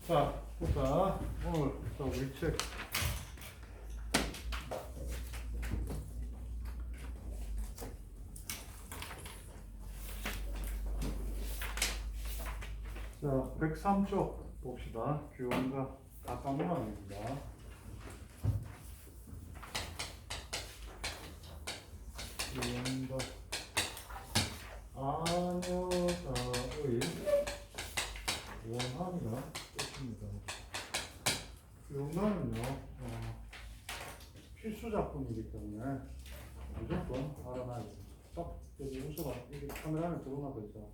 자, 보자. 오늘 우리 책. 자, 103쪽 봅시다. 규원과 가상문학입니다. 규원과 아녀사의 원함이라 뜻입니다. 규원가는요, 필수 작품이기 때문에 무조건 알아놔야 됩니다. 딱, 여기 웃어봐. 이게 카메라 안에 들어가고 있죠.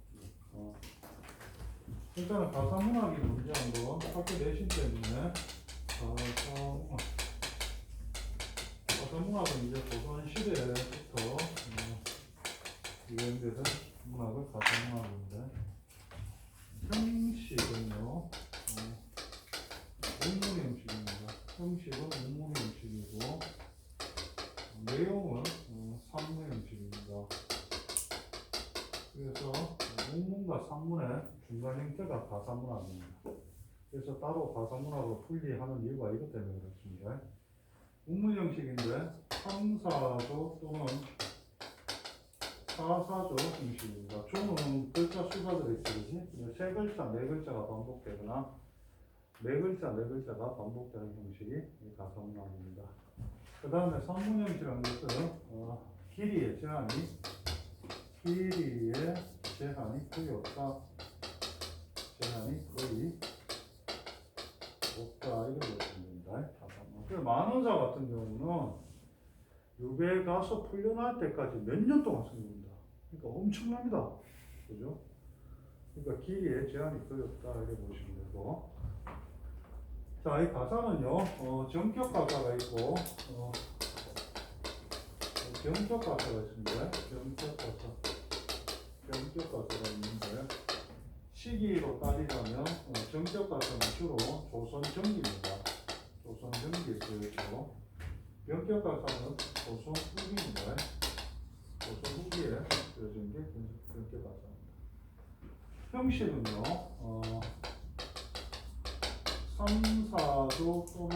일단은 가상문학이 뭔지 한번 학교 내신 때문에 가상문학은 이제 조선시대부터 유행되는 문학을 가상문학인데, 형식은요 문문 형식입니다. 형식은 문문 형식이고 내용은 산문 형식입니다. 그래서 문문과 산문의 중간 형태가 가상문학입니다. 그래서 따로 가상문학으로 분리하는 이유가 이것 때문에 그렇습니다. 문문 형식인데 상사조 또는 사사조 형식입니다. 조는 글자 수가 들어있듯이 세 글자, 네 글자가 반복되거나 네 글자, 네 글자가 반복되는 형식이 가상문학입니다. 그 다음에 산문 형식이라는 것은 길이의 제한이 거의 없다. 제한이 거의 없다. 이렇게 보시면 됩니다. 만원자 같은 경우는 유배 가서 풀려날 때까지 몇 년 동안 쓴 겁니다. 그러니까 엄청납니다. 그죠? 그러니까 길이의 제한이 거의 없다. 이렇게 보시면 되고. 자, 이 가사는요, 전격 가사가 있고, 경격 가사가 있습니다. 경격 가사가 있는데, 시기로 따지자면, 전격 가사는 주로 조선 전기입니다. 조선 전기에 쓰여있고, 경격 가사는 조선 후기입니다. 조선 후기에 쓰여진 게 경격 가사입니다. 형식은요, 3사조 또는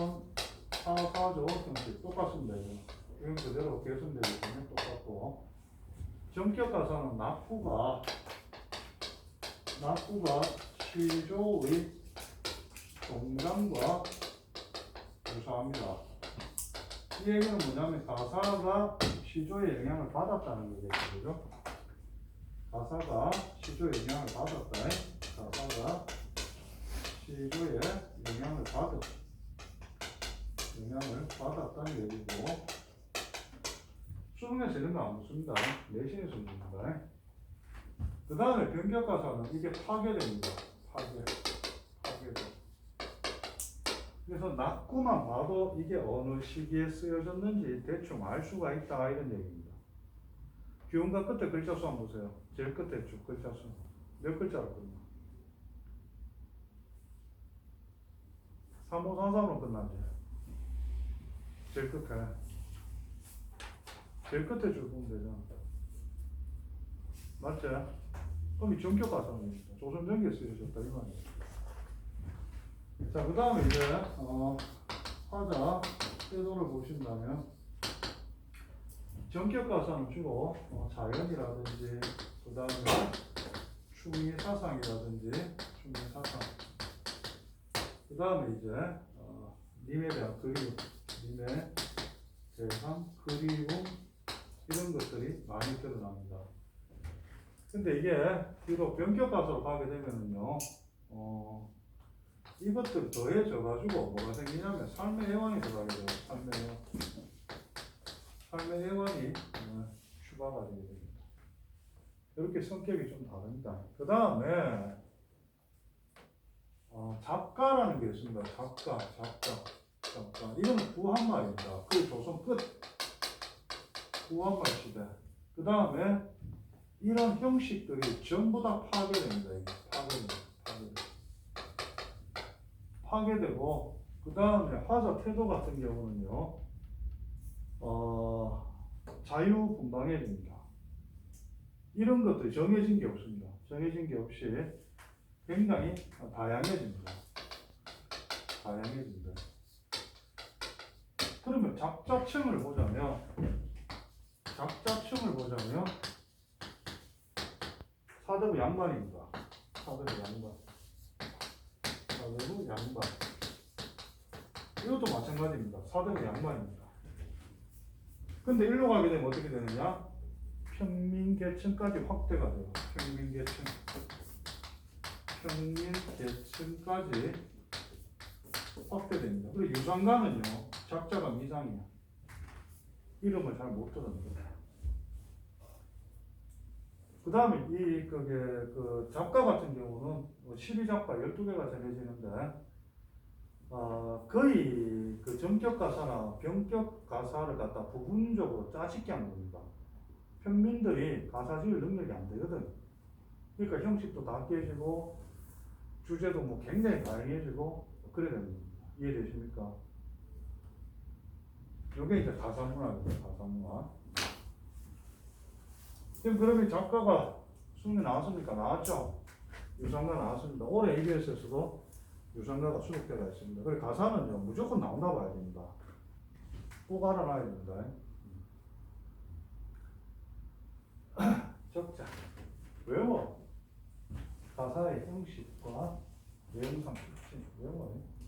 4사조 형식 똑같습니다. 이건 그대로 계승되기 때문에 똑같고, 전격 가사는 낙구가 시조의 동장과 유사합니다. 이 얘기는 뭐냐면 가사가 시조의 영향을 받았다는 거겠죠. 가사가 시조의 영향을 받았다. 가사가 시조의 영향을 받았다는 얘기고, 수능에서 이런 거 안 묻습니다. 내신에서 묻습니다. 그 다음에 변격가사는 이게 파괴됩니다. 파괴돼. 그래서 낙구만 봐도 이게 어느 시기에 쓰여졌는지 대충 알 수가 있다. 이런 얘기입니다. 규원가 끝에 글자 수 한번 보세요. 제일 끝에 쭉 글자 수. 몇 글자로 끝나? 3533으로 끝나지. 제일 끝에 줄 보면 되잖아. 맞지? 그럼 이 전격 가상입니다. 조선 전기에 쓰여졌다 이 말이에요. 자, 그 다음에 이제 화자 태도를 보신다면, 전격 가사는 주로 자연이라든지 그 다음에 충의사상이라든지 충의사상, 그 다음에 이제 님에 대한 그리움, 님에 대한 그리움, 이런 것들이 많이 드러납니다. 근데 이게 뒤로 변격 가사로 가게 되면은요, 이것들 더해져가지고 뭐가 생기냐면 삶의 애환이 들어가게 돼요. 삶의 애환이 추가가 되게 됩니다. 이렇게 성격이 좀 다릅니다. 그 다음에 작가라는 게 있습니다. 작가. 이거는 구한말입니다. 그 조선 끝 구한말 시대. 그 다음에 이런 형식들이 전부 다 파괴됩니다. 이게 파괴되고, 그 다음에 화자 태도 같은 경우는요, 자유분방해집니다. 이런 것들이 정해진 게 없습니다. 정해진 게 없이 굉장히 다양해집니다. 다양해진다. 그러면 작자층을 보자면 사대부 양반입니다. 사대부 양반. 이것도 마찬가지입니다. 사대부 양반입니다. 근데 일로 가게 되면 어떻게 되느냐? 평민계층까지 확대가 돼요. 평민계층까지 확대됩니다. 그리고 유상가는요, 작자가 미상이야. 이름을 잘 못 들었는데. 그 다음에 그 작가 같은 경우는 12작가 12개가 정해지는데, 거의 그 전격 가사나 병격 가사를 갖다 부분적으로 짜집게 한 겁니다. 평민들이 가사 지을 능력이 안 되거든. 그러니까 형식도 다 깨지고, 주제도 뭐 굉장히 다양해지고, 그래 되는 겁니다. 이해되십니까? 이게 이제 가사문화입니다. 가사문화. 지금 그러면 작가가 수능에 나왔습니까? 나왔죠? 유상가 나왔습니다. 올해 EBS에서도 유상가가 수록되어 있습니다. 그리고 가사는요, 무조건 나온다 봐야 됩니다. 꼭 알아놔야 됩니다. 적자. 외워. 가사의 형식과 내용상 특징. 외워요.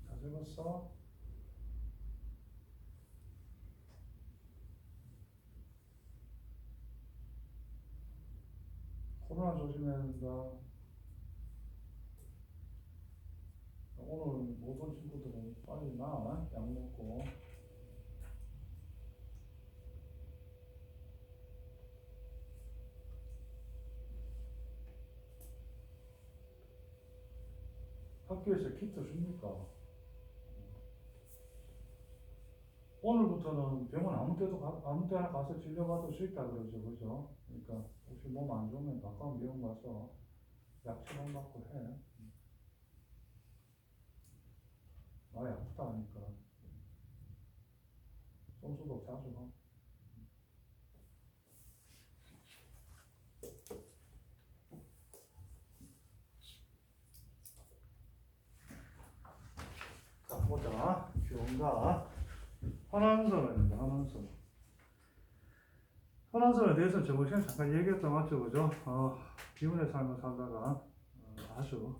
다 적었어? 코로나 조심해야 된다. 오늘 못 온 친구들은 빨리 나. 약 먹고. 학교에서 키트 줍니까? 오늘부터는 병원 아무 때나 가서 진료받을 수 있다 그러죠, 그죠? 그러니까 혹시 몸 안 좋으면 가까운 병원 가서 약 처방 받고 해. 많이 아프다 하니까 손소독 자주 하고. 자, 보자. 병가 환원선언입니다. 환원선언에 대해서는 저번 시간에 잠깐 얘기했던 것 같죠, 그죠? 비운의 삶을 살다가 아주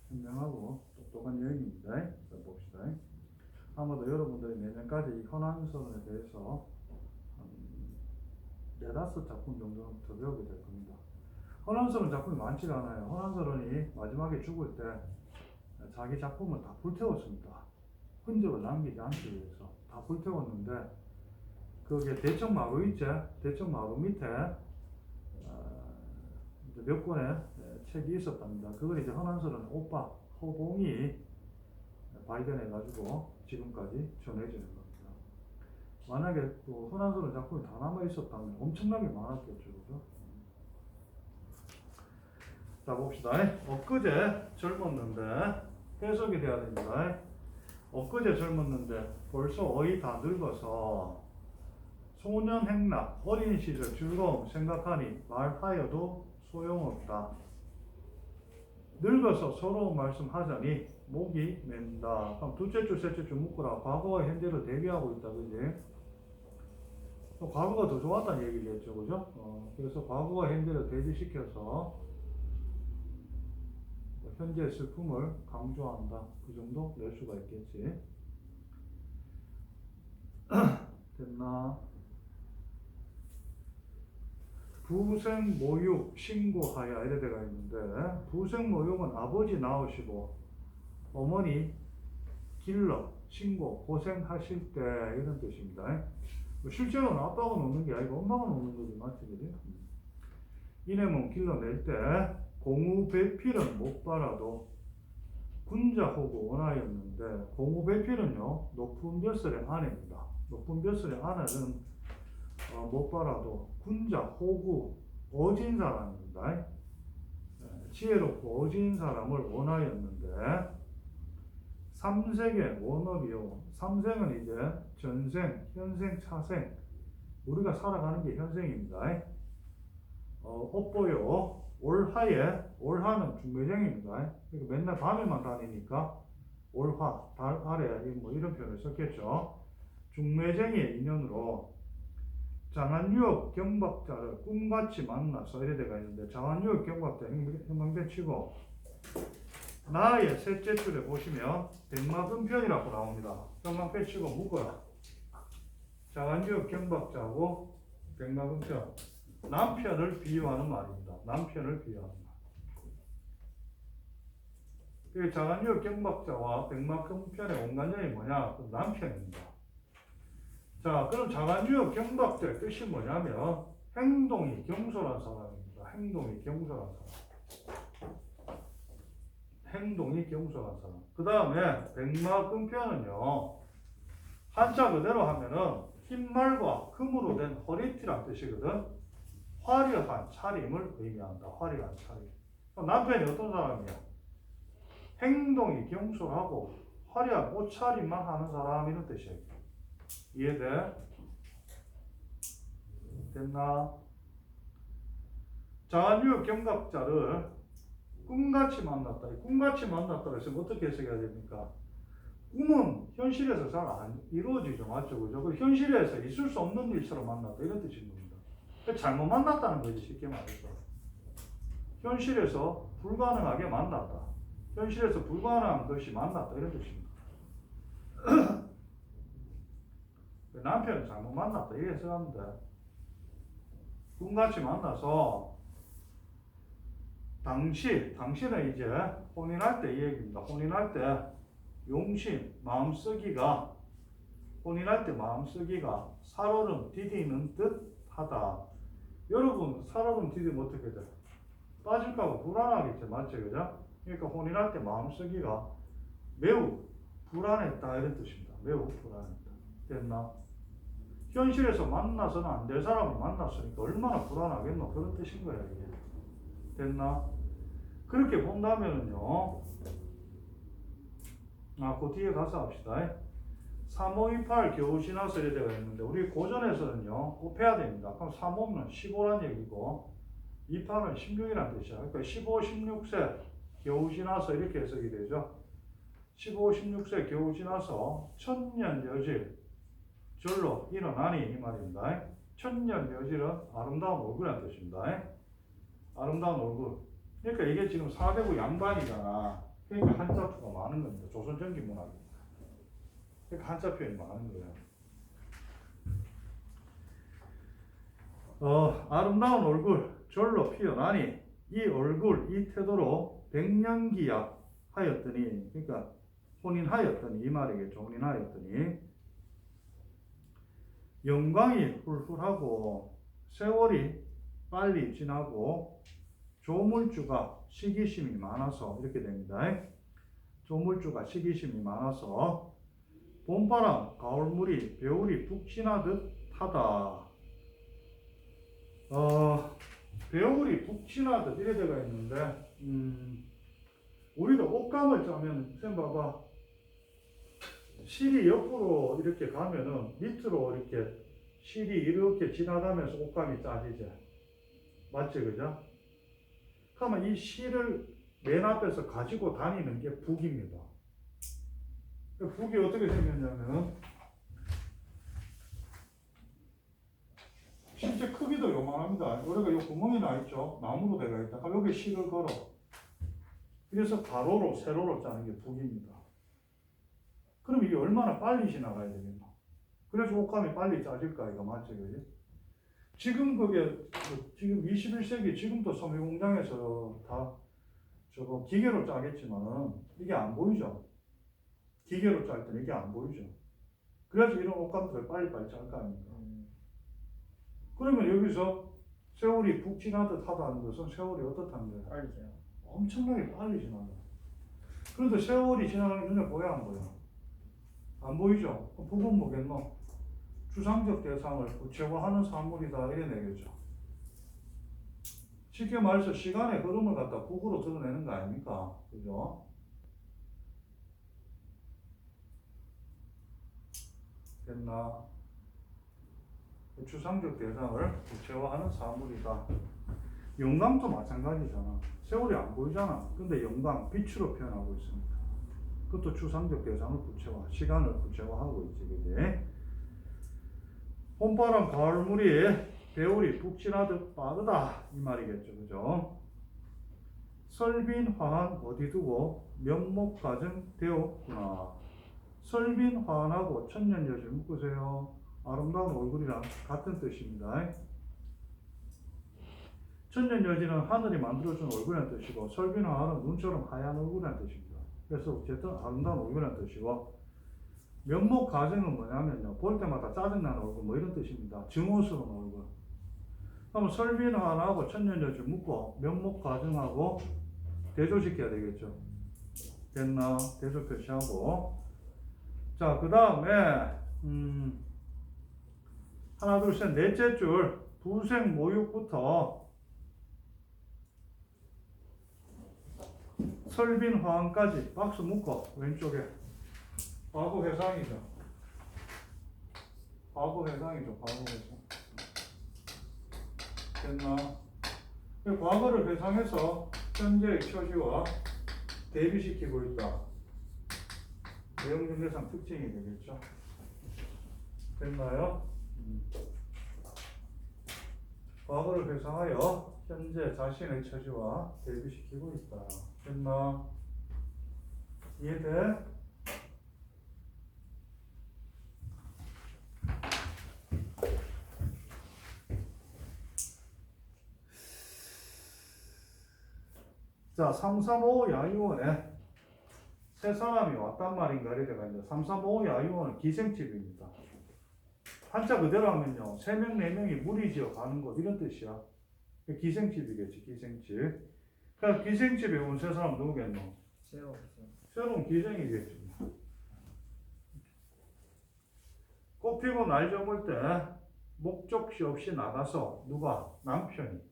현명하고 똑똑한 여인입니다. 자, 봅시다. 아마도 여러분들이 내년까지 이 헌안선언에 대해서 한 4~5 작품 정도는 더 배우게 될 겁니다. 헌안선언 작품이 많지가 않아요. 헌안선언이 마지막에 죽을 때 자기 작품을 다 불태웠습니다. 흔적을 남기지 않기 위해서 다 불태웠는데, 그게 대청마루 있죠? 대청마루 밑에 몇 권의 책이 있었답니다. 그걸 이제 헌안선언 오빠 허봉이 발견해가지고 지금까지 전해지는 겁니다. 만약에 또 헌안선언 작품이 다 남아 있었다면 엄청나게 많았겠죠, 그죠? 자, 봅시다. 엊그제 젊었는데 해석이 돼야 됩니다. 엊그제 젊었는데 벌써 어이 다 늙어서 소년 행락 어린 시절 즐거움 생각하니 말하여도 소용없다. 늙어서 서로 말씀하자니 목이 맨다. 그럼 둘째 줄 셋째 줄 묶으라. 과거와 현재를 대비하고 있다, 그지? 과거가 더 좋았다는 얘기겠죠, 그죠? 그래서 과거와 현재를 대비시켜서 현재의 슬픔을 강조한다. 그 정도 낼 수가 있겠지. 됐나? 부생모육 신고하여 이래 돼가 있는데, 부생모육은 아버지 낳으시고 어머니 길러 신고 고생하실 때 이런 뜻입니다. 실제로는 아빠가 놓는 게 아니고 엄마가 놓는 거지, 맞지? 그지? 이nem은 길러낼 때 공우배필은 못 빨아도 군자호고 원하였는데, 공우배필은요 높은 벼슬의 아내입니다. 높은 벼슬의 아내는 못 빨아도 군자 호구 어진 사람입니다. 지혜롭고 어진 사람을 원하였는데, 삼색의 원업이요. 삼생은 이제 전생, 현생, 차생, 우리가 살아가는 게 현생입니다. 업보요. 올하에, 올하는 중매쟁입니다. 그러니까 맨날 밤에만 다니니까 올화, 달 아래 뭐 이런 표현을 썼겠죠. 중매쟁이의 인연으로 장안유업 경박자를 꿈같이 만나서 이래 돼가 있는데, 장안유업 경박자 형광펜 치고 나의 셋째 줄에 보시면 백마금편이라고 나옵니다. 형광펜 치고 묶어라. 장안유업 경박자하고 백마금편, 남편을 비유하는 말입니다. 남편을 비유하는 말. 장안유업 경박자와 백마금편의 원관념이 뭐냐? 남편입니다. 자, 그럼 장안유업 경박자의 뜻이 뭐냐면 행동이 경솔한 사람입니다. 행동이 경솔한 사람. 행동이 경솔한 사람. 그 다음에 백마금편은요, 한자 그대로 하면은 흰말과 금으로 된 허리띠란 뜻이거든. 화려한 차림을 의미한다. 화려한 차림. 남편이 어떤 사람이야? 행동이 경솔하고 화려한 옷차림만 하는 사람이라는 뜻이에요. 이해돼? 됐나? 장안유업 경박자를 꿈같이 만났다. 꿈같이 만났다 그래서 어떻게 해석해야 됩니까? 꿈은 현실에서 잘 안 이루어지죠. 맞죠? 그죠? 현실에서 있을 수 없는 일처럼 만났다. 이런 뜻인 겁니다. 잘못 만났다는 거지, 쉽게 말해서. 현실에서 불가능하게 만났다. 현실에서 불가능한 것이 만났다. 이런 뜻입니다. 남편은 잘못 만났다. 이렇게 해석하면 돼. 꿈같이 만나서 당신은 이제 혼인할 때 이 얘기입니다. 혼인할 때 용심, 마음쓰기가, 혼인할 때 마음쓰기가 살얼음 디디는 듯 하다. 여러분, 살얼음 디디면 어떻게 돼? 빠질까봐 불안하겠죠. 맞죠? 그죠? 그러니까 혼인할 때 마음쓰기가 매우 불안했다. 이런 뜻입니다. 매우 불안했다. 됐나? 현실에서 만나서는 안 될 사람을 만났으니까 얼마나 불안하겠노? 그런 뜻인 거야, 이게. 됐나? 그렇게 본다면은요, 그 뒤에 가서 합시다. 3528 겨우 지나서 이래 되어 있는데, 우리 고전에서는요, 곱해야 됩니다. 그럼 35는 15란 얘기고, 28은 16이란 뜻이야. 그러니까 15, 16세 겨우 지나서 이렇게 해석이 되죠. 15, 16세 겨우 지나서 천년여질 절로 일어나니 이 말입니다. 천년여질은 아름다운 얼굴이라는 뜻입니다. 아름다운 얼굴. 그러니까 이게 지금 4대부 양반이잖아. 그러니까 한자표가 많은 겁니다. 조선전기 문학입니다. 그러니까 한자 표현이 많은 거예요. 아름다운 얼굴 절로 피어나니 이 얼굴 이 태도로 백년기야 하였더니, 그러니까 혼인하였더니 이 말이겠죠. 혼인하였더니 영광이 훌훌하고 세월이 빨리 지나고 조물주가 시기심이 많아서 이렇게 됩니다. 조물주가 시기심이 많아서 봄바람 가을물이 배울이 푹 지나듯 하다. 배울이 푹 지나듯 이래 되어 있는데, 우리도 옷감을 짜면 쌤 봐봐. 실이 옆으로 이렇게 가면은 밑으로 이렇게 실이 이렇게 지나가면서 옷감이 짜지죠. 맞지, 그죠? 그러면 이 실을 맨 앞에서 가지고 다니는 게 북입니다. 북이 어떻게 생겼냐면, 실제 크기도 요만합니다. 우리가 요 구멍이 나 있죠? 나무로 되어 있다. 그럼 여기 실을 걸어. 그래서 가로로, 세로로 짜는 게 북입니다. 그럼 이게 얼마나 빨리 지나가야 되겠나? 그래서 옷감이 빨리 짜질까, 이거 맞죠, 그지? 지금 지금 21세기 지금도 섬유 공장에서 다 저거 기계로 짜겠지만은 이게 안 보이죠. 기계로 짤 때는 이게 안 보이죠. 그래서 이런 옷감들을 빨리빨리 짤 거 아닙니까? 그러면 여기서 세월이 푹 지나듯 하다는 것은 세월이 어떻다는 거예요? 빨리 지나. 엄청나게 빨리 지나가. 그런데 세월이 지나가는 게 눈에 보여 안 보여? 안 보이죠? 그럼 부분 뭐겠노? 추상적 대상을 구체화하는 사물이다 이래 내겠죠. 쉽게 말해서 시간의 흐름을 갖다 국으로 드러내는 거 아닙니까? 그죠? 됐나? 추상적 대상을 구체화하는 사물이다. 영광도 마찬가지잖아. 세월이 안 보이잖아. 근데 영광, 빛으로 표현하고 있습니다. 그것도 추상적 대상을 구체화, 시간을 구체화하고 있지, 그지? 봄바람 가을물이 배울이 푹 지나듯 빠르다 이 말이겠죠, 그죠? 설빈화한 어디 두고 면목 가정 되었구나. 설빈화한하고 천년여실 묶으세요. 아름다운 얼굴이랑 같은 뜻입니다. 천년여실은 하늘이 만들어준 얼굴이라는 뜻이고 설빈화한은 눈처럼 하얀 얼굴이라는 뜻입니다. 그래서 어쨌든 아름다운 얼굴이라는 뜻이고 면목 가정은 뭐냐면요. 볼 때마다 짜증나는 얼굴 뭐 이런 뜻입니다. 증오스러운 얼굴. 그럼 설빈화하고 천년여실 묶고 면목 가정하고 대조시켜야 되겠죠. 됐나? 대조 표시하고. 자, 그 다음에 하나 둘 셋 넷째 줄 부생 모육부터 설빈화한까지 박스 묶어. 왼쪽에 과거 회상이죠. 과거 회상이죠. 과거 회상. 됐나? 과거를 회상해서 현재의 처지와 대비시키고 있다. 내용중개상 특징이 되겠죠. 됐나요? 과거를 회상하여 현재 자신의 처지와 대비시키고 있다. 됐나? 이해돼? 자, 335 야유원에 세 사람이 왔단 말인가 이래가 이제 335 야유원은 기생집입니다. 한자 그대로 하면요, 3명, 4명이 무리지어 가는 곳 이런 뜻이야. 기생집이겠지, 기생집. 그러니까 기생집에 온 세 사람 누구겠노? 새로운 기생이겠지. 꽃피고 날 저물 때 목적시 없이 나가서 누가? 남편이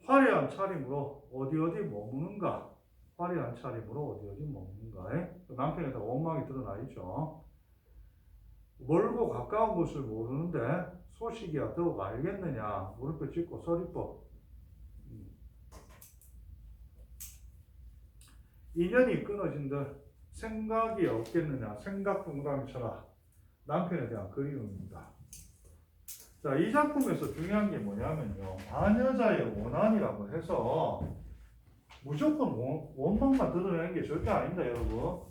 화려한 차림으로 어디 머무는가? 화려한 차림으로 어디 머무는가? 남편에다가 원망이 드러나 있죠. 멀고 가까운 곳을 모르는데 소식이야 더욱 알겠느냐? 물음표 찍고 서리법. 인연이 끊어진들 생각이 없겠느냐? 생각 동그라미 쳐라. 남편에 대한 그리움입니다. 자, 이 작품에서 중요한 게 뭐냐면요. 마녀자의 원한이라고 해서 무조건 원망만 드러내는 게 절대 아닙니다, 여러분.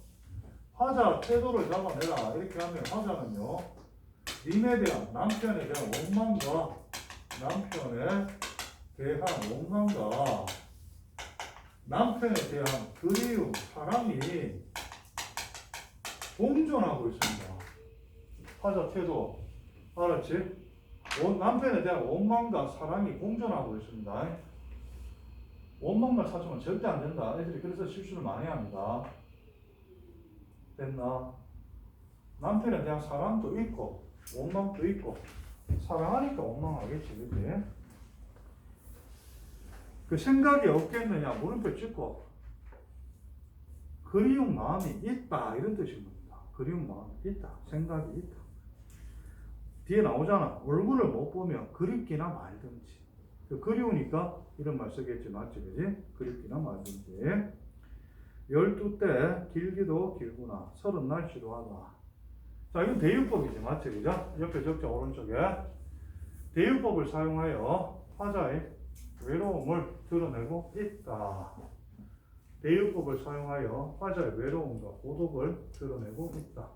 화자 태도를 잡아내라. 이렇게 하면 화자는요, 님에 대한, 남편에 대한 원망과 남편에 대한 원망과 남편에 대한 그리움, 사랑이 공존하고 있습니다. 화자 태도. 알았지? 남편에 대한 원망과 사랑이 공존하고 있습니다. 원망만 찾으면 절대 안 된다. 애들이 그래서 실수를 많이 합니다. 됐나? 남편에 대한 사랑도 있고 원망도 있고 사랑하니까 원망하겠지, 그치? 그 생각이 없겠느냐 물음표 찍고 그리운 마음이 있다 이런 뜻인 겁니다. 그리운 마음이 있다, 생각이 있다. 뒤에 나오잖아. 얼굴을 못 보면 그립기나 말든지. 그리우니까 이런 말 쓰겠지, 맞지, 그지? 그립기나 말든지. 12때 길기도 길구나. 30날 지루하다. 자, 이건 대유법이지, 맞지, 그죠? 옆에 적자 오른쪽에 대유법을 사용하여 화자의 외로움을 드러내고 있다. 대유법을 사용하여 화자의 외로움과 고독을 드러내고 있다.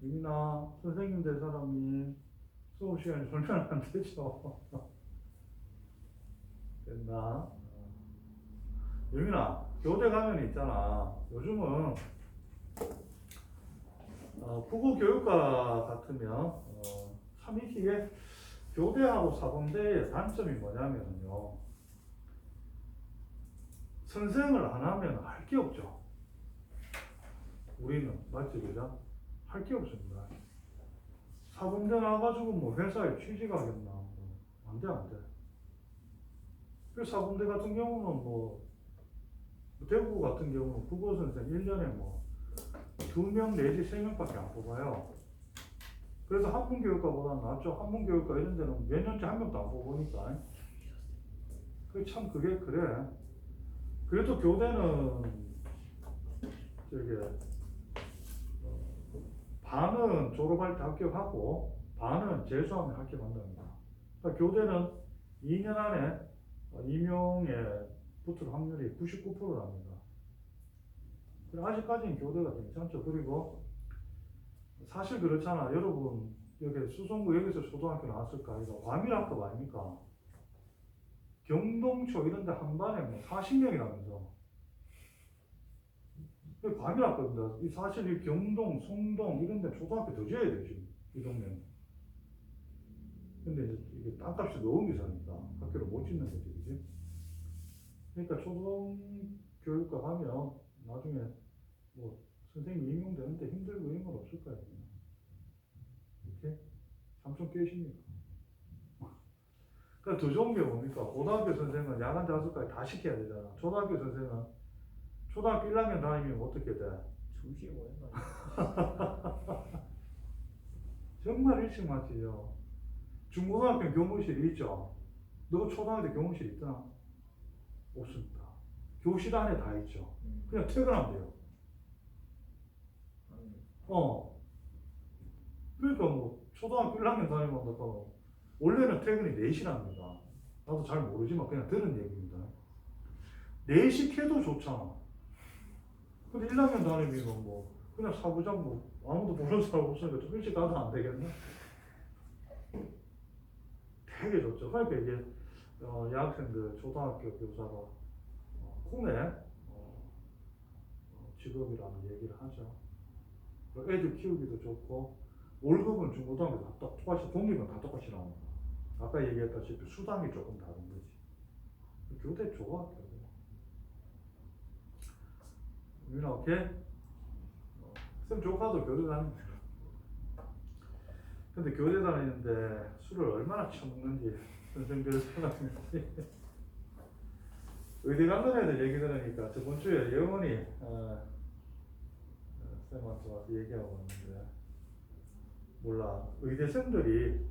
유민아, 선생님 될 사람이 수업 시간에 졸면 안 되죠. 됐나? 유민아, 교대 가면 있잖아. 요즘은 국어 교육과 같으면 참 이게 교대하고 사범대의 단점이 뭐냐면요. 선생을 안 하면 할 게 없죠. 우리는 맞지 그죠? 할 게 없습니다. 사범대 나와가지고 뭐 회사에 취직하겠나? 안 돼, 안 돼. 그 사범대 같은 경우는 뭐 대구 같은 경우는 국어 선생 1년에 뭐 2명 내지 3명밖에 안 뽑아요. 그래서 한문교육과보다는 낫죠. 한문교육과 이런 데는 몇 년째 한 명도 안 뽑으니까. 그게 그래. 그래도 교대는 저기 반은 졸업할 때 합격하고 반은 재수하면 합격한답니다. 그러니까 교대는 2년 안에 임용에 붙을 확률이 99%랍니다. 아직까지는 교대가 괜찮죠. 그리고 사실 그렇잖아. 여러분 여기 수성구 여기서 초등학교 나왔을까? 이거 과밀학급 아닙니까? 경동초 이런 데 한 반에 뭐 40명이라면서. 과밀학급입니다. 사실 이 경동, 송동 이런 데 초등학교 더 지어야 돼요, 지금. 이 동네는. 근데 이게 땅값이 너무 비싸니까 학교를 못 짓는 거지, 그지? 그러니까 초등교육과 가면 나중에 뭐 선생님 임용되는데 힘들고 이런 건 없을 거예요. 이렇게? 삼촌 깨십니까? 그러니까 더 좋은 게 뭡니까? 고등학교 선생은 야간 자습까지 다 시켜야 되잖아. 초등학교 선생은 초등학교 1학년 다니면 어떻게 돼? 조시에 오는 거 정말 일찍 마치죠. 중고등학교 교무실이 있죠. 너 초등학교 교무실 있더나? 없습니다. 교실 안에 다 있죠. 그냥 퇴근하면 돼요. 그러니까 뭐 초등학교 1학년 다니면 원래는 퇴근이 4시랍니다. 나도 잘 모르지만 그냥 들은 얘기입니다. 4시 해도 좋잖아. 근데 1학년 다니면 뭐 그냥 사부장 뭐 아무도 모르는 사람 없으니까 좀 일찍 가도 안 되겠나? 되게 좋죠. 그러니까 이게 여학생들 초등학교 교사가 꿈에 직업이라는 얘기를 하죠. 애들 키우기도 좋고 월급은 중고등학교 다 똑같이 공립은 다 똑같이 나옵니다. 아까 얘기했다시피 수당이 조금 다른 거지. 교대 좋아. 교대. 유나 오케이? 쌤 조카도 교대 다닙니다. 근데 교대 다니는데 술을 얼마나 처먹는지 선생들 생각했는지 의대 간다는 애들 얘기 들으니까 저번 주에 영원히 쌤한테 와서 얘기하고 왔는데 몰라 의대생들이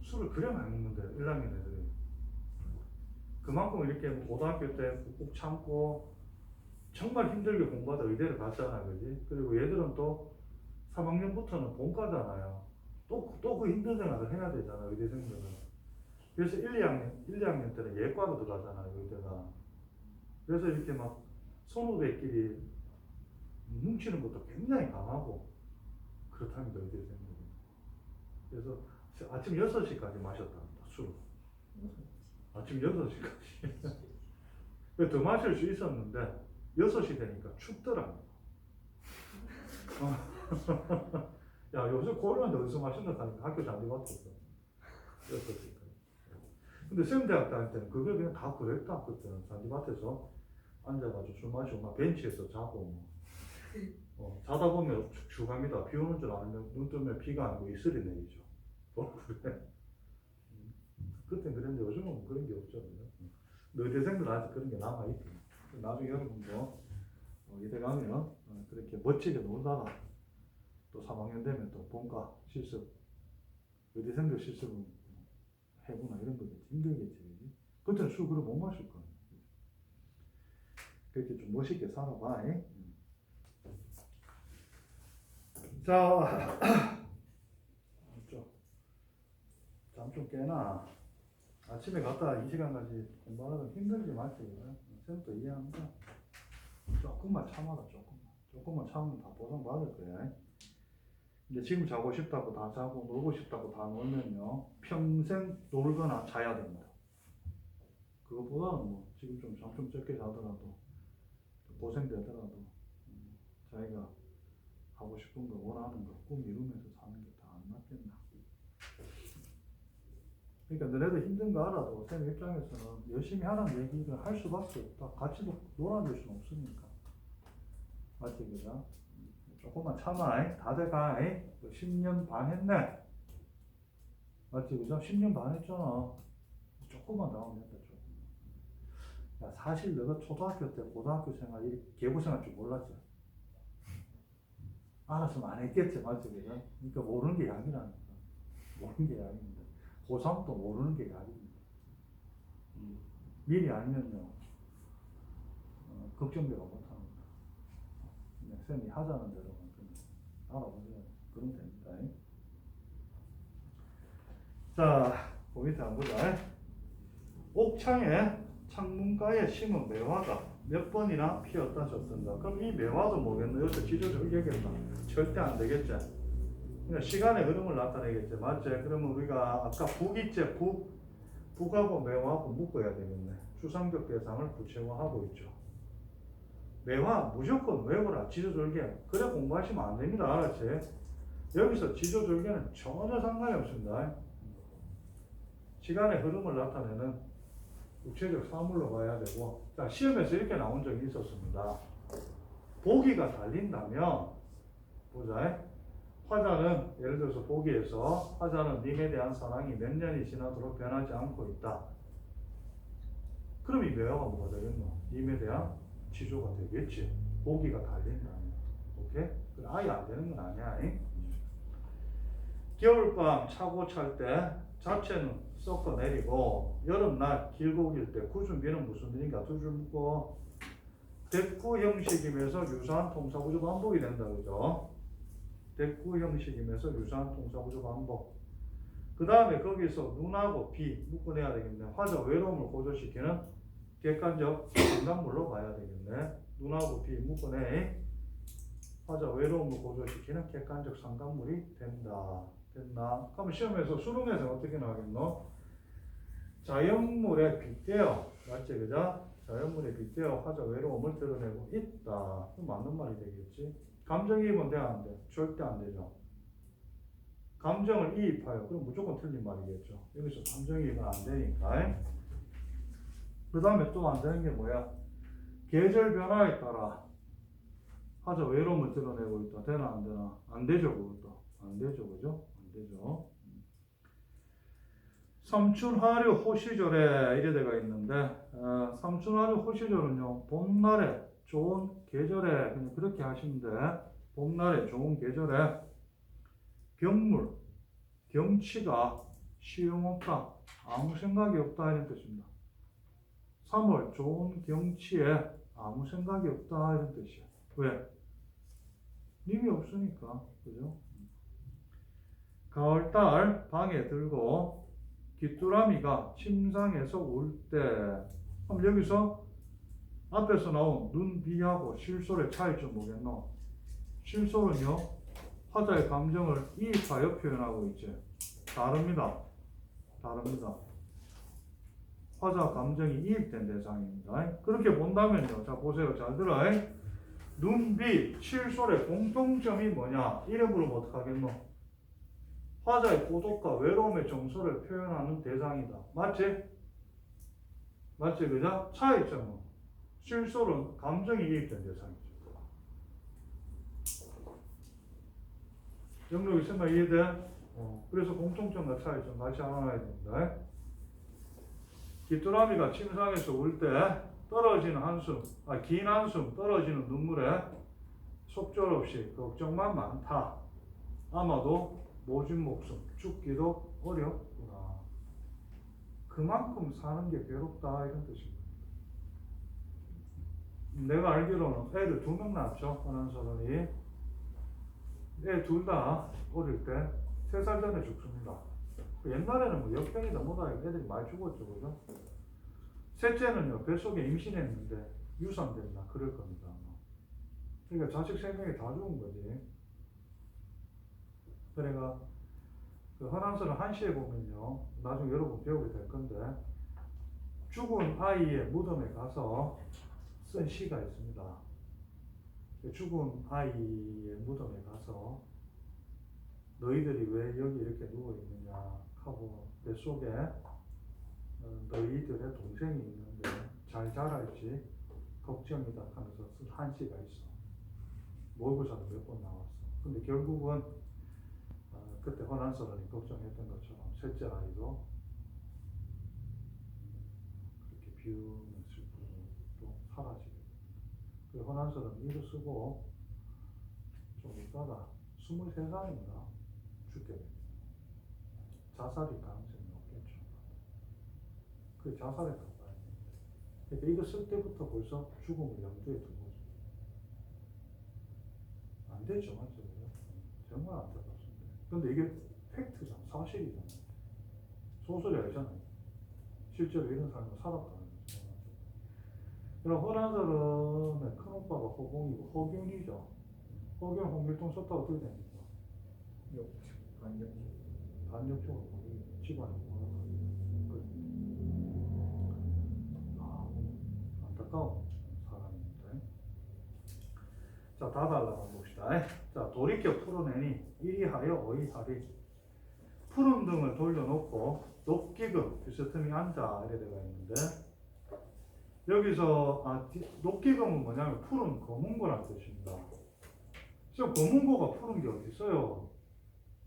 술을 그래 많이 먹는데 1학년 애들이 그만큼 이렇게 고등학교 때 꾹꾹 참고 정말 힘들게 공부하다 의대를 갔잖아 그지? 그리고 얘들은 또 3학년부터는 본과잖아요. 또 그 힘든 생활을 해야 되잖아 의대생들은. 그래서 1, 2학년 때는 예과로 들어가잖아요 의대가. 그래서 이렇게 막 선후배끼리 뭉치는 것도 굉장히 강하고 그렇답니다 의대생들이. 그래서 아침 6시까지 마셨답니다 술. 아침 6시까지. 더 마실 수 있었는데 6시 되니까 춥더랍니다. 야 요새 코로나인데 어디서 마신다 하니까 학교 잔디밭에서 6시까지. 근데 쌤대학 다닐 때는 그게 그냥 다 그랬다. 그때는 잔디밭에서 앉아가지고 술 마시고 막 벤치에서 자고 자다 보면 축축합니다. 비 오는 줄 알면 눈 뜨면 비가 아니고 이슬이 내리죠. 그래. 그때 그랬는데 요즘은 그런 게 없죠. 의대생들 아직 그런 게 남아있고 나중에 여러분도 이대 가면 그렇게 멋지게 놀다가 또 3학년 되면 또 본과 실습 의대생들 실습은 해보나 이런 거겠지. 힘들겠지. 그때는 술 그래 못 마실 거야. 그렇게 좀 멋있게 살아봐. 자, 잠 좀 깨나. 아침에 갔다 이 시간까지 공부하면 힘들지 맞지? 쌤도 이해합니다. 조금만 참아라 조금만 참으면 다 보상 받을 거야. 이제 지금 자고 싶다고 다 자고 놀고 싶다고 다 놀면요 평생 놀거나 자야 됩니다. 그것보다는 뭐 지금 좀 잠 좀 적게 자더라도 고생되더라도 자기가 하고 싶은 거 원하는 거 꿈 이루면서 사는 게 다 안 낫겠나. 그러니까 너네들 힘든 거 알아도 쌤 입장에서는 열심히 하는 얘기를 할 수밖에 없다. 같이 놀아줄 수는 없으니까. 맞지 그죠? 조금만 참아. 다 돼가. 10년 반 했네. 맞지 그죠? 10년 반 했잖아. 조금만 나오면 된다. 조금만. 야, 사실 너가 초등학교 때 고등학교 생활 이렇게 개고생할 줄 몰랐지. 알았으면 안 했겠지. 맞지 그죠? 그러니까 모르는 게 약이라니까. 모르는 게 약입니다. 고3도 모르는 게 약입니다. 미리 알면요 걱정대로 못합니다. 그냥 쌤이 하자는 대로만 그냥 알아보세요. 그러면 됩니다. 자, 그 밑에 한번 보자. 옥창에 창문가에 심은 매화가 몇 번이나 피었다 졌던가. 그럼 이 매화도 뭐겠노? 여기서 지저절개겠다. 절대 안 되겠지. 그러니까 시간의 흐름을 나타내겠지. 맞지? 그러면 우리가 아까 북이제 북하고 매화하고 묶어야 되겠네. 추상적 대상을 구체화하고 있죠. 매화 무조건 외워라. 지저절개. 그래 공부하시면 안 됩니다. 알았지? 여기서 지저절개는 전혀 상관이 없습니다. 시간의 흐름을 나타내는 구체적 사물로 봐야 되고, 자, 시험에서 이렇게 나온 적이 있었습니다. 보기가 달린다면, 보자. 화자는, 예를 들어서 보기에서, 화자는 님에 대한 사랑이 몇 년이 지나도록 변하지 않고 있다. 그럼 이 매화가 뭐가 되겠노? 님에 대한 지조가 되겠지. 보기가 달린다면. 오케이? 아예 안 되는 건 아니야. 겨울밤 차고 찰 때 자체는 섞어 내리고 여름날 길고 길 때 구준비는 무슨 일인가 두 줄 묶고 대꾸 형식이면서 유사한 동사구조 반복이 된다. 그죠? 대꾸 형식이면서 유사한 동사구조 반복. 그 다음에 거기서 눈하고 비 묶어내야 되겠네. 화자 외로움을 고조시키는 객관적 상관물로 봐야 되겠네. 눈하고 비 묶어내. 화자 외로움을 고조시키는 객관적 상관물이 된다. 됐나? 그럼 시험에서 수능에서 어떻게 나오겠노? 자연물에 빗대어, 맞지 그죠? 자연물에 빗대어 화자 외로움을 드러내고 있다. 그럼 맞는 말이 되겠지? 감정이입은 돼, 안 돼? 절대 안 되죠. 감정을 이입하여. 그럼 무조건 틀린 말이겠죠. 여기서 감정이입은 안 되니까. 그 다음에 또 안 되는 게 뭐야? 계절 변화에 따라 화자 외로움을 드러내고 있다. 되나 안 되나? 안 되죠, 그것도. 안 되죠, 그죠? 안 되죠. 삼춘하류 호시절에 이래 돼가 있는데, 삼춘하류 호시절은요, 봄날에 좋은 계절에, 그냥 그렇게 하시면 돼. 봄날에 좋은 계절에 경물, 경치가 시용없다, 아무 생각이 없다 이런 뜻입니다. 3월 좋은 경치에 아무 생각이 없다 이런 뜻이야. 왜? 님이 없으니까. 그죠? 가을달 방에 들고 귀뚜라미가 침상에서 울 때. 그럼 여기서 앞에서 나온 눈비하고 실솔의 차이점 뭐겠노? 실솔은요 화자의 감정을 이입하여 표현하고 있지. 다릅니다. 다릅니다. 화자 감정이 이입된 대상입니다. 그렇게 본다면요. 자 보세요. 잘 들어. 눈비, 실솔의 공통점이 뭐냐? 이래 물으면 어떡하겠노? 화자의 고독과 외로움의 정서를 표현하는 대상이다. 맞지? 맞지? 그죠? 차이점은 실솔은 감정이 이입된 대상이죠. 영역이 생각 이해돼? 그래서 공통점과 차이점 같이 알아놔야 됩니다. 귀뚜라미가 침상에서 울 때 떨어지는 한숨, 긴 한숨, 떨어지는 눈물에 속절없이 걱정만 많다. 아마도 모진 목숨, 죽기도 어렵구나. 그만큼 사는 게 괴롭다 이런 뜻입니다. 내가 알기로는 애를 2명 낳았죠. 한한서른이. 애 둘 다 어릴 때 3살 전에 죽습니다. 옛날에는 뭐 역병이다 뭐다 애들이 많이 죽었죠. 그죠? 셋째는요 뱃속에 임신했는데 유산됐나 그럴 겁니다. 그러니까 자식 3명이 다 죽은 거지. 그래가 그 헌안서는 한시에 보면요, 나중에 여러분 배우게 될 건데 죽은 아이의 무덤에 가서 쓴 시가 있습니다. 죽은 아이의 무덤에 가서 너희들이 왜 여기 이렇게 누워 있느냐 하고 뱃속에 너희들의 동생이 있는데 잘 자랄지 걱정이다 하면서 쓴 한시가 있어. 모의고사도 몇 번 나왔어. 근데 결국은 그때 헌안서론이 걱정했던 것처럼 셋째 아이도 그렇게 비우는 슬픔으로 또 사라지게 됩니다. 그 헌안서론 이루 쓰고 좀 있다가 23살인가 죽게 됩니다. 자살일 가능성이 높겠죠. 그 자살에 가까이. 그러니까 이거 쓸 때부터 벌써 죽음을 염두에 두고 안 되죠, 맞죠? 정말 안타깝습니다. 근데 이게 팩트잖아, 사실이잖아. 소설이 아니잖아요. 실제로 이런 사람이 살았다는 거죠. 그럼 헌안서론의 큰오빠가 호봉이고 허균이죠. 허균 홍길동 썼다가 어떻게 됩니까? 반역적으로 집안에 안타까운 사람입니다. 자, 다달라만 봅시다. 자, 돌이켜 풀어내니 이리하여 어이하리. 푸른 등을 돌려놓고 녹기금 비스듬히 앉아 이래 되어 있는데 여기서 녹기금은 뭐냐면 푸른 검은고란 뜻입니다. 지금 검은고가 푸른 게 어디 있어요?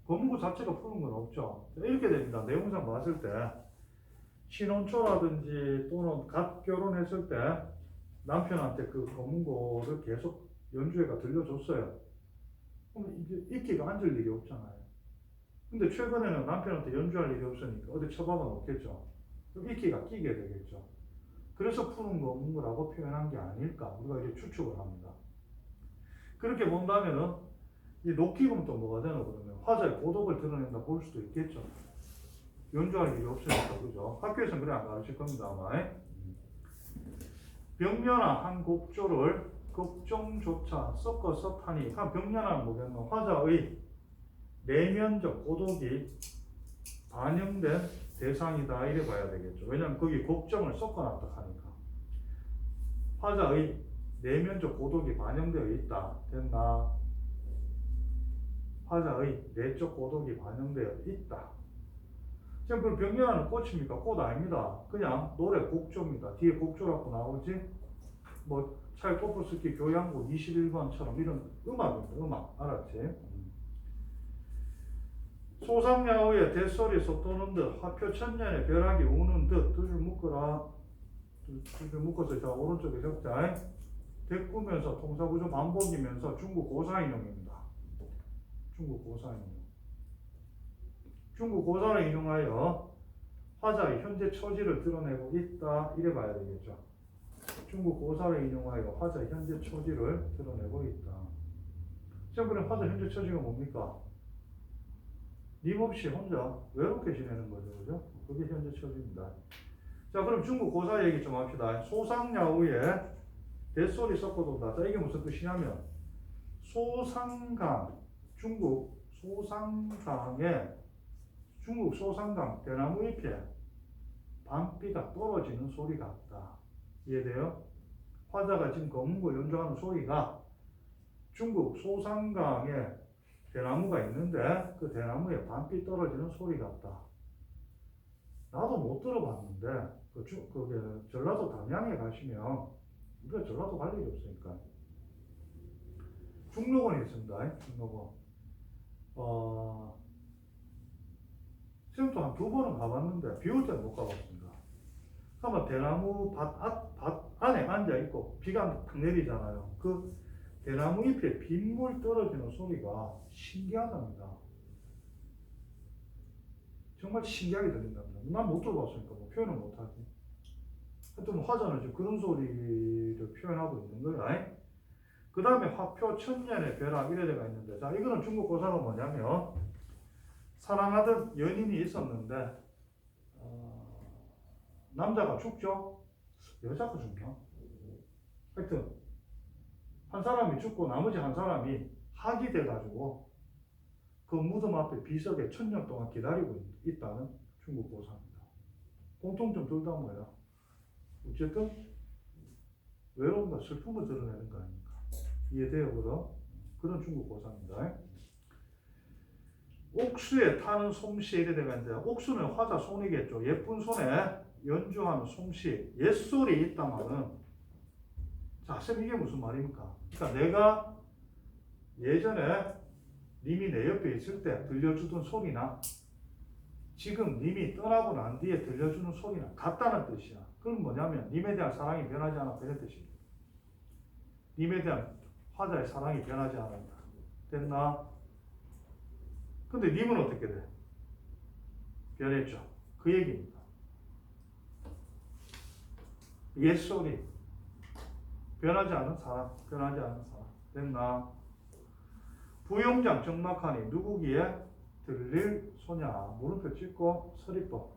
검은고 자체가 푸른 건 없죠. 이렇게 됩니다. 내용상 봤을 때 신혼초라든지 또는 갓 결혼했을 때 남편한테 그 검은고를 계속 연주회가 들려줬어요. 그럼 이제 익기가 앉을 일이 없잖아요. 근데 최근에는 남편한테 연주할 일이 없으니까 어디 처박아 놓겠죠. 그럼 익기가 끼게 되겠죠. 그래서 푸른 검은고라고 표현한 게 아닐까 우리가 이렇게 추측을 합니다. 그렇게 본다면은 이 녹기금 또 뭐가 되나 그러면 화자의 고독을 드러낸다 볼 수도 있겠죠. 연주할 일이 없으니까 그죠. 학교에서는 그래 안 가르칠 겁니다 아마. 병면화 한 곡조를 극종조차 섞어서 타니. 병면화는 뭐겠노? 화자의 내면적 고독이 반영된 대상이다 이래 봐야 되겠죠. 왜냐하면 거기 곡정을 섞어놨다 하니까 화자의 내면적 고독이 반영되어 있다 됐나? 화자의 내적 고독이 반영되어 있다. 지금 그 병면화는 꽃입니까? 꽃 아닙니다. 그냥 노래 곡조입니다. 뒤에 곡조라고 나오지 뭐 차이코프스키 교향곡 21번처럼 이런 음악입니다. 음악 알았지? 소상야후의 대소리 솟도는 듯 화표 천년의 벼락이 우는 듯 두 줄 묶어라. 두 줄 묶어서 자 오른쪽에 적자. 대꾸면서 통사구조 반복이면서 중국 고사인용입니다. 중국 고사인용. 중국 고사를 인용하여 화자의 현재 처지를 드러내고 있다 이래 봐야 되겠죠. 중국 고사를 인용하여 화자의 현재 처지를 드러내고 있다. 자 그럼 화자 현재 처지가 뭡니까? 님 없이 혼자 외롭게 지내는 거죠. 그죠? 그게 현재 처지입니다. 자, 그럼 중국 고사 얘기 좀 합시다. 소상야후에 대소리 섞어둔다. 자, 이게 무슨 뜻이냐면, 중국 소상강, 대나무 잎에 밤비가 떨어지는 소리 같다. 이해돼요? 화자가 지금 검은고 연주하는 소리가 중국 소상강에 대나무가 있는데 그 대나무에 밤비 떨어지는 소리 같다. 나도 못 들어봤는데 그 전라도 담양에 가시면 우리가 전라도 갈 일이 없으니까 중록원이 있습니다. 중록원. 지금도 한 2번은 가봤는데 비 올 때는 못 가봤습니다. 그러면 대나무 밭 안에 앉아 있고 비가 탁 내리잖아요. 그 대나무 잎에 빗물 떨어지는 소리가 신기하답니다. 정말 신기하게 들린답니다. 난 못 들어봤으니까 뭐 표현을 못하지. 하여튼 뭐 화자는 지금 그런 소리를 표현하고 있는 거야. 그 다음에 화표 천년의 벼락 이래 데가 있는데, 자 이거는 중국 고사가 뭐냐면 사랑하던 연인이 있었는데 남자가 죽죠? 여자가 죽나? 하여튼 한 사람이 죽고 나머지 한 사람이 학이 돼가지고 그 무덤 앞에 비석에 1000년 동안 기다리고 있다는 중국 고사입니다. 공통점 둘 다 뭐야? 어쨌든 외로움과 슬픔을 드러내는 거 아닙니까? 이해돼요, 그럼? 그런 중국 고사입니다. 옥수에 타는 솜씨 이래 되면 이제 옥수는 화자 손이겠죠. 예쁜 손에 연주하는 솜씨, 옛소리 있다마는 자, 쌤 이게 무슨 말입니까? 그러니까 내가 예전에 님이 내 옆에 있을 때 들려주던 소리나 지금 님이 떠나고 난 뒤에 들려주는 소리나 같다는 뜻이야. 그건 뭐냐면 님에 대한 사랑이 변하지 않아 그런 뜻입니다. 님에 대한 화자의 사랑이 변하지 않는다. 됐나? 근데 님은 어떻게 돼? 변했죠. 그 얘기입니다. 옛소리 변하지 않은 사랑, 변하지 않은 사랑. 됐나? 부용장 정막하니 누구기에 들릴 소냐. 물음표 찍고 서리법.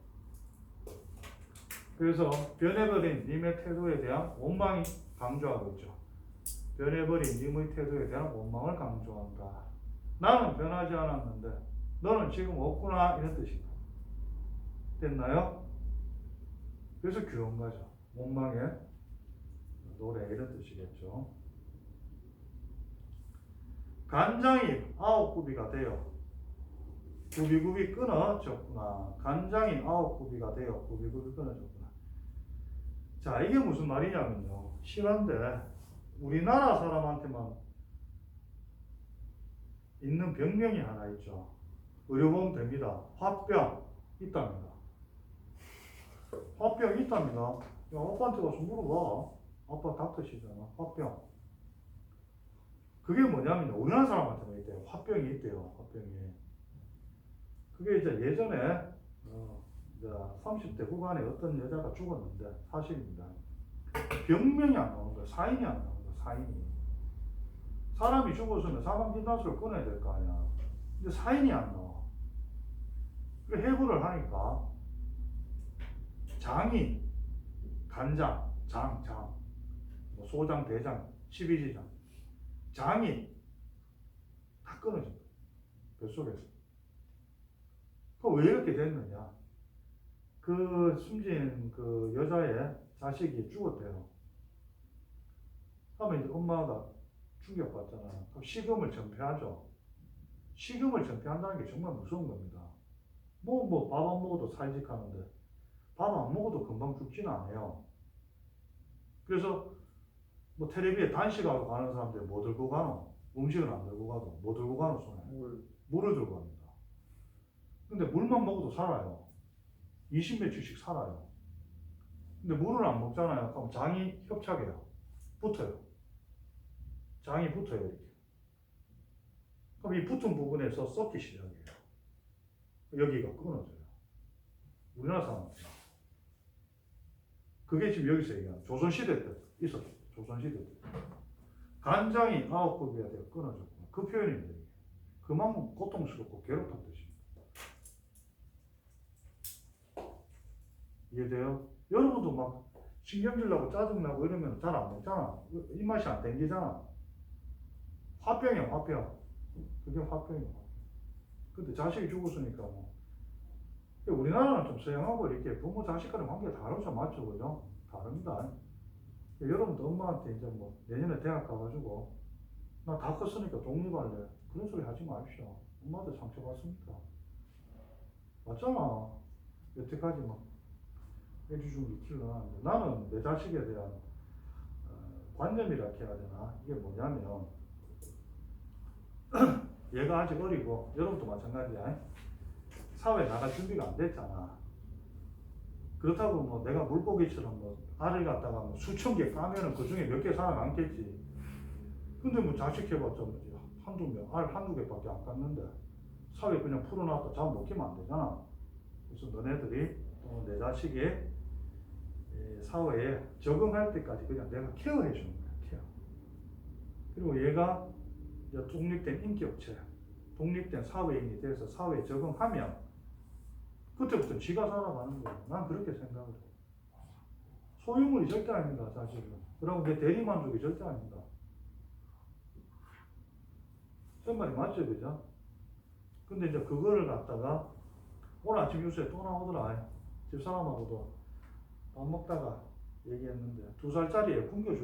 그래서 변해버린 님의 태도에 대한 원망이 강조하고 있죠. 변해버린 님의 태도에 대한 원망을 강조한다. 나는 변하지 않았는데 너는 지금 없구나 이런 뜻이다. 됐나요? 그래서 규언가죠. 원망의 노래 이런 뜻이겠죠. 간장이 9구비가 되어 구비구비 끊어졌구나. 간장이 9구비가 되어 구비구비 끊어졌구나. 자, 이게 무슨 말이냐면요. 실화인데 우리나라 사람한테만 있는 병명이 하나 있죠. 의료보험 됩니다. 화병 있답니다. 화병 있답니다. 야, 아빠한테 가서 물어봐. 아빠 닥터시잖아. 화병. 그게 뭐냐면요. 우리나라 사람한테만 있대요. 화병이 있대요. 화병이. 그게 이제 예전에 이제 30대 후반에 어떤 여자가 죽었는데 사실입니다. 병명이 안 나오는 거예요. 사인이 안 나오는 거예요. 사인이. 사람이 죽었으면 사망진단서를 꺼내야 될 거 아니야. 근데 사인이 안 나와. 그래서 해부를 하니까 장이 간장, 장, 뭐 소장, 대장, 12지장 장이 다 끊어진 거예요. 뱃속에서. 그럼 왜 이렇게 됐느냐? 그 숨진 그 여자의 자식이 죽었대요. 그러면 이제 엄마가 충격받잖아요. 그럼 식음을 전폐하죠. 식음을 전폐한다는 게 정말 무서운 겁니다. 밥 안 먹어도 살직하는데 밥 안 먹어도 금방 죽지는 않아요. 그래서 뭐 텔레비에 단식하고 가는 사람들 뭐 들고 가노? 음식은 안 들고 가도 뭐 들고 가노 손에? 물을 들고 갑니다. 근데 물만 먹어도 살아요. 20며칠씩 살아요. 근데 물을 안 먹잖아요. 그럼 장이 협착해요. 붙어요. 장이 붙어요, 이렇게. 그럼 이 붙은 부분에서 썩기 시작해요. 여기가 끊어져요. 우리나라 사람들. 그게 지금 여기서 얘기하는 조선시대 때 있었죠. 조선시대 때. 간장이 9구비가 되어 끊어졌구나. 그 표현입니다. 그만큼 고통스럽고 괴롭다는 뜻입니다. 이해돼요? 여러분도 막 신경질 나고 짜증나고 이러면 잘 안 먹잖아. 입맛이 안 땡기잖아. 화병이야, 화병. 그게 화병이야. 근데 자식이 죽었으니까 뭐. 우리나라는 좀 서양하고 이렇게 부모 자식 간의 관계가 다르죠. 맞죠? 그죠? 다릅니다. 여러분도 엄마한테 이제 뭐 내년에 대학 가가지고 나 다 컸으니까 독립할래. 그런 소리 하지 마십시오. 엄마도 상처받습니다. 맞잖아. 여태까지 막 해주신 게 키워놨는데 나는 내 자식에 대한 관념이라 해야 되나? 이게 뭐냐면 얘가 아직 어리고 여러분도 마찬가지야. 사회에 나갈 준비가 안 됐잖아. 그렇다고 뭐 내가 물고기처럼 뭐 알을 갖다가 뭐 수천 개 까면은 그 중에 몇 개 살아남겠지. 근데 뭐 자식 해봤자 한두 개밖에 안 깠는데 사회 그냥 풀어놨다 잠 못 끼면 안 되잖아. 그래서 너네들이 내 자식이 사회에 적응할 때까지 그냥 내가 케어해 주는 거야. 케어. 그리고 얘가 독립된 인격체, 독립된 사회인이 돼서 사회에 적응하면 그때부터 지가 살아가는 거예요. 난 그렇게 생각을 해요. 소유물이 절대 아닙니다, 자식은. 그리고 내 대리만족이 절대 아닙니다. 제 말이 맞죠, 그죠? 근데 이제 그거를 갖다가 오늘 아침 뉴스에 또 나오더라. 집사람하고도 밥 먹다가 얘기했는데 2살짜리에 굶겨주고